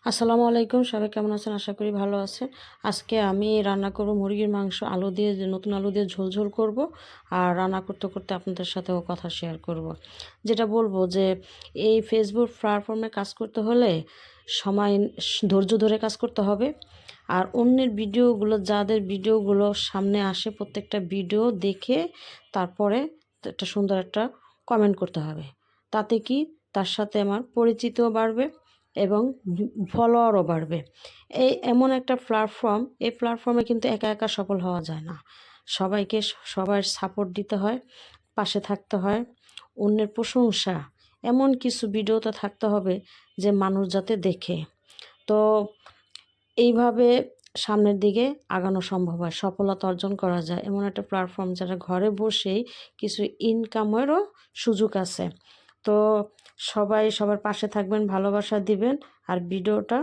আসসালামু আলাইকুম, সবাই কেমন আছেন? আশা করি ভালো আছেন। আজকে আমি রান্না করব মুরগির মাংস আলু দিয়ে, যে নতুন আলু দিয়ে ঝোল করব। আর রান্না করতে করতে আপনাদের সাথেও কথা শেয়ার করব। যেটা বলবো যে এই ফেসবুক প্ল্যাটফর্মে কাজ করতে হলে সময় ধৈর্য ধরে কাজ করতে হবে। আর অন্যের ভিডিওগুলো, যাদের ভিডিওগুলো সামনে আসে, প্রত্যেকটা ভিডিও দেখে তারপরে একটা সুন্দর একটা কমেন্ট করতে হবে। তাতে কি তার সাথে আমার পরিচিতিও বাড়বে এবং ফলোয়ারও বাড়বে। এই এমন একটা প্ল্যাটফর্ম, এই প্ল্যাটফর্মে কিন্তু একা একা সফল হওয়া যায় না। সবাইকে সবার সাপোর্ট দিতে হয়, পাশে থাকতে হয়। অন্যের প্রশংসা, এমন কিছু ভিডিওতে থাকতে হবে যে মানুষ যাতে দেখে। তো এইভাবে সামনের দিকে আগানো সম্ভব হয়, সফলতা অর্জন করা যায়। এমন একটা প্ল্যাটফর্ম যারা ঘরে বসেই কিছু ইনকামেরও সুযোগ আছে। তো সবাই সবার পাশে থাকবেন, ভালোবাসা দিবেন আর ভিডিওটা